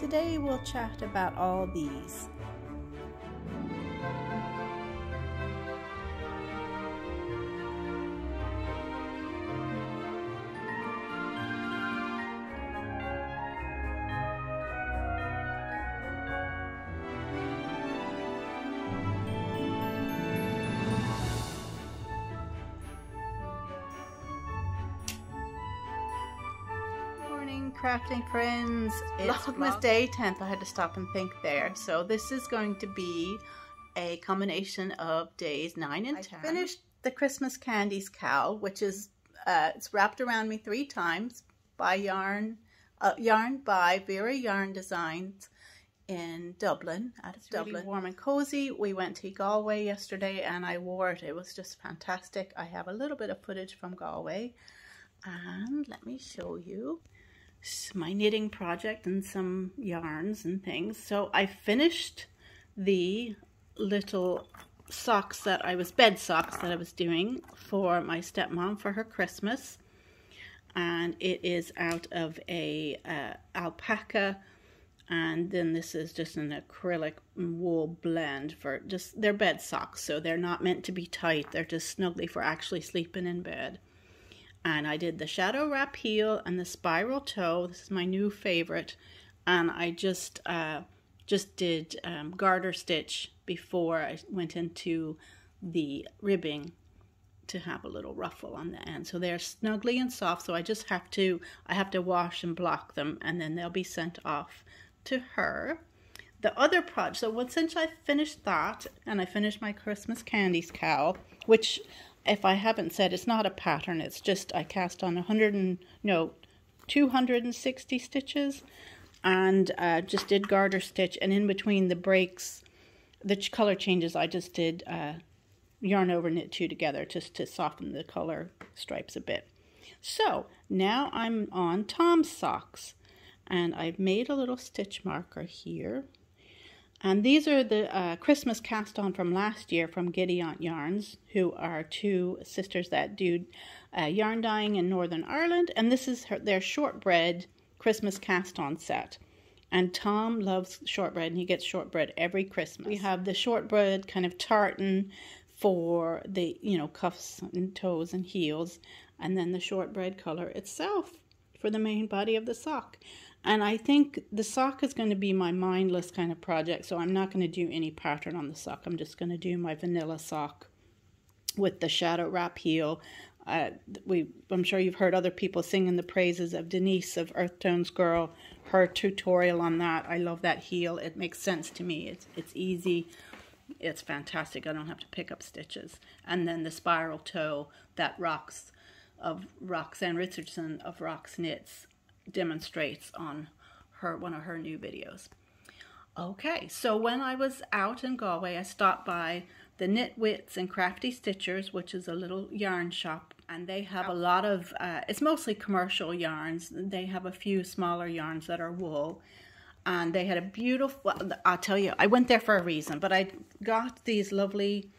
Today we'll chat about all these. Crafting friends, it's Vlogmas day 10th. I had to stop and think there. So this is going to be a combination of days 9 and 10. I finished the Christmas Candies cowl, which is it's wrapped around me 3 times by yarn by Vera Yarn Designs in Dublin, out of Dublin. Really warm and cozy. We went to Galway yesterday and I wore it. It was just fantastic. I have a little bit of footage from Galway, and let me show you my knitting project and some yarns and things. So I finished the little socks that bed socks that I was doing for my stepmom for her Christmas, and it is out of a alpaca, and then this is just an acrylic wool blend for just their bed socks. So they're not meant to be tight, they're just snugly for actually sleeping in bed. And I did the shadow wrap heel and the spiral toe. This is my new favorite. And I just did garter stitch before I went into the ribbing to have a little ruffle on the end. So they're snugly and soft. So I have to wash and block them, and then they'll be sent off to her. The other project, so since I finished that, and I finished my Christmas Candies cowl, which, if I haven't said, it's not a pattern, it's just I cast on 260 stitches, and just did garter stitch, and in between the breaks, the color changes, I just did yarn over knit 2 together just to soften the color stripes a bit. So now I'm on Tom's socks, and I've made a little stitch marker here. And these are the Christmas cast on from last year from Giddy Aunt Yarns, who are 2 sisters that do yarn dyeing in Northern Ireland. And this is their shortbread Christmas cast on set. And Tom loves shortbread, and he gets shortbread every Christmas. We have the shortbread kind of tartan for the, cuffs and toes and heels, and then the shortbread color itself for the main body of the sock. And I think the sock is going to be my mindless kind of project, so I'm not going to do any pattern on the sock. I'm just going to do my vanilla sock with the shadow wrap heel. I'm sure you've heard other people singing the praises of Denise of Earth Tones Girl, her tutorial on that. I love that heel. It makes sense to me. It's easy. It's fantastic. I don't have to pick up stitches. And then the spiral toe that Roxanne Richardson of Rox Knits demonstrates on one of her new videos. Okay, so when I was out in Galway, I stopped by the Knitwits and Crafty Stitchers, which is a little yarn shop, and they have a lot of it's mostly commercial yarns. They have a few smaller yarns that are wool, and they had a beautiful, I'll tell you, I went there for a reason, but I got these lovely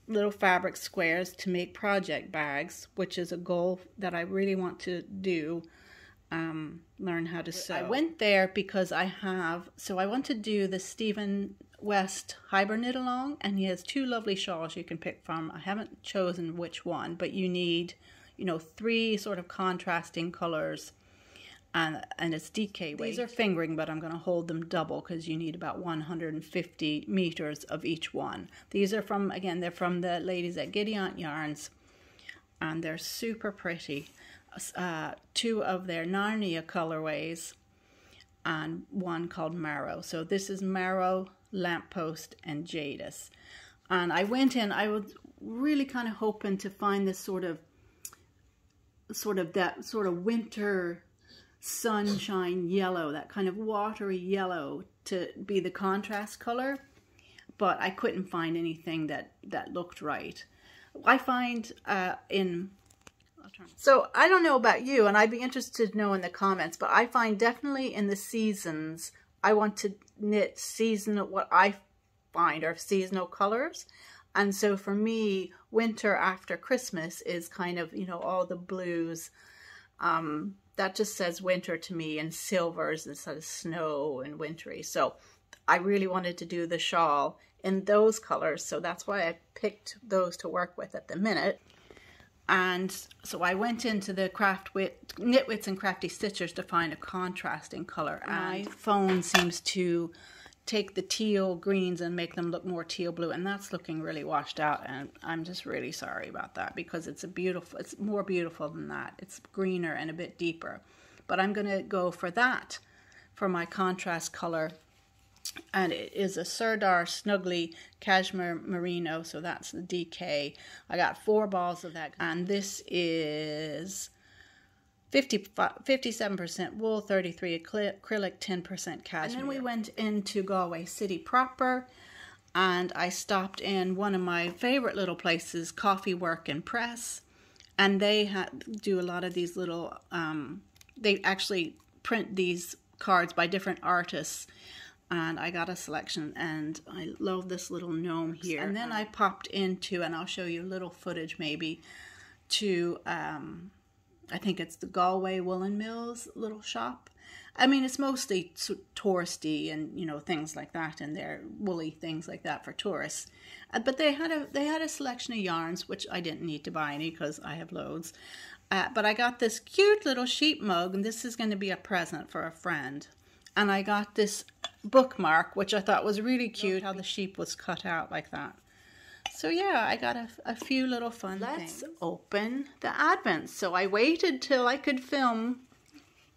little fabric squares to make project bags, which is a goal that I really want to do. Learn how to sew. I went there because I want to do the Stephen West Hiberknitalong, and he has 2 lovely shawls you can pick from. I haven't chosen which one, but you need 3 sort of contrasting colors, and it's DK weight. These are fingering, but I'm going to hold them double because you need about 150 meters of each one. These are from, again, they're from the ladies at Giddy Aunt Yarns, and they're super pretty. 2 of their Narnia colorways and 1 called Marrow. So this is Marrow, Lamppost, and Jadis. And I went in, I was really kind of hoping to find this sort of winter sunshine yellow, that kind of watery yellow to be the contrast color, but I couldn't find anything that looked right. I find so I don't know about you, and I'd be interested to know in the comments, but I find definitely in the seasons, I want to knit seasonal, what I find are seasonal colors. And so for me, winter after Christmas is kind of, all the blues, that just says winter to me, and silvers instead of snow and wintry. So I really wanted to do the shawl in those colors, so that's why I picked those to work with at the minute. And so I went into the Knitwits and Crafty Stitchers to find a contrasting color. And my phone seems to take the teal greens and make them look more teal blue, and that's looking really washed out, and I'm just really sorry about that, because it's more beautiful than that. It's greener and a bit deeper, but I'm gonna go for that for my contrast color, and it is a Serdar Snuggly Cashmere Merino, so that's the DK. I got 4 balls of that, and this is 57% wool, 33 acrylic, 10% cashmere. And then we went into Galway City proper, and I stopped in one of my favorite little places, Coffee Work and Press, and they do a lot of these little, they actually print these cards by different artists, and I got a selection, and I love this little gnome here. And then I popped into, and I'll show you a little footage maybe, to I think it's the Galway Woolen Mills little shop. I mean, it's mostly touristy and, you know, things like that, and they're woolly things like that for tourists. But they had a selection of yarns, which I didn't need to buy any because I have loads. But I got this cute little sheep mug, and this is going to be a present for a friend. And I got this bookmark, which I thought was really cute, how the sheep was cut out like that. So yeah, I got a few little fun things. Let's open the Advents. So I waited till I could film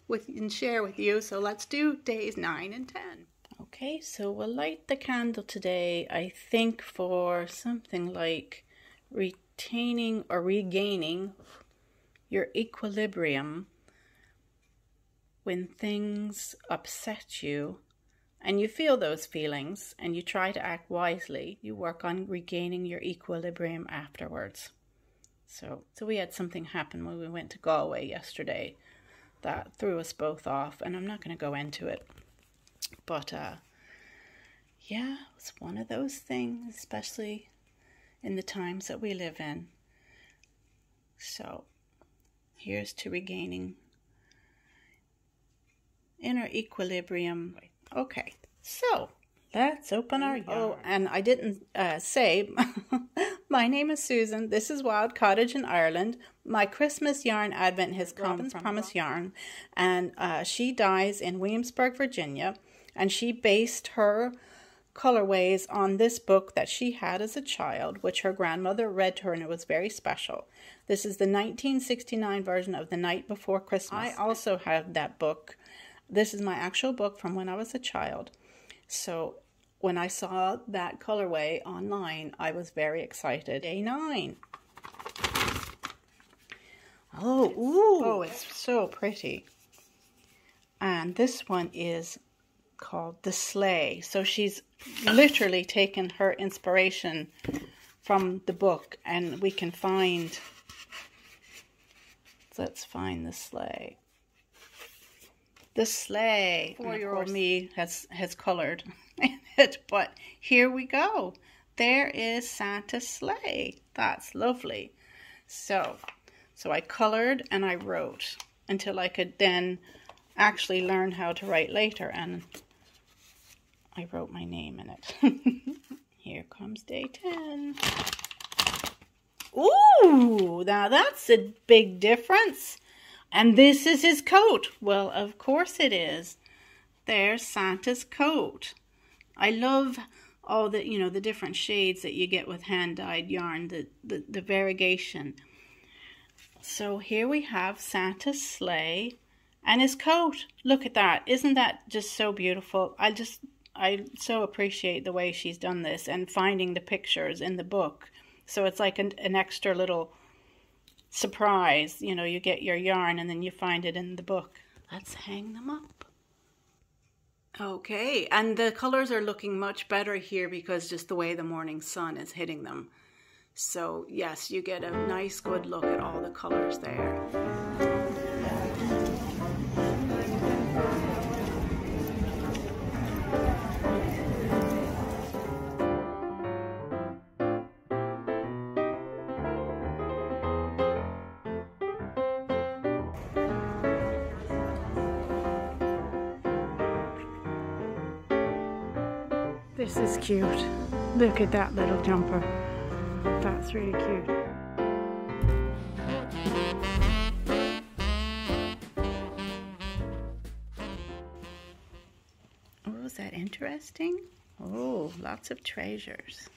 and share with you. So let's do days 9 and 10. Okay, so we'll light the candle today, I think, for something like retaining or regaining your equilibrium when things upset you. And you feel those feelings, and you try to act wisely. You work on regaining your equilibrium afterwards. So we had something happen when we went to Galway yesterday that threw us both off, and I'm not going to go into it. But, yeah, it's one of those things, especially in the times that we live in. So, here's to regaining inner equilibrium. Okay, so let's open our yarn. Oh, and I didn't say, my name is Susan. This is Wild Cottage in Ireland. My Christmas yarn advent has come from Promise Yarn, and she dies in Williamsburg, Virginia, and she based her colorways on this book that she had as a child, which her grandmother read to her, and it was very special. This is the 1969 version of The Night Before Christmas. I also have that book. This is my actual book from when I was a child. So when I saw that colorway online, I was very excited. Day 9. Oh, it's so pretty. And this one is called The Sleigh. So she's literally taken her inspiration from the book, and we can find, let's find the sleigh. The sleigh. 4-year-old me has colored in it, but here we go. There is Santa's sleigh. That's lovely. So I colored and I wrote until I could then actually learn how to write later, and I wrote my name in it. Here comes day 10. Ooh, now that's a big difference. And this is his coat. Well, of course it is. There's Santa's coat. I love all the, you know, the different shades that you get with hand-dyed yarn, the variegation. So here we have Santa's sleigh and his coat. Look at that. Isn't that just so beautiful? I so appreciate the way she's done this and finding the pictures in the book. So it's like an extra little surprise. You know, you get your yarn and then you find it in the book. Let's hang them up. Okay, and the colors are looking much better here because just the way the morning sun is hitting them. So yes, you get a nice good look at all the colors there. This is cute. Look at that little jumper. That's really cute. Oh, is that interesting? Oh, lots of treasures.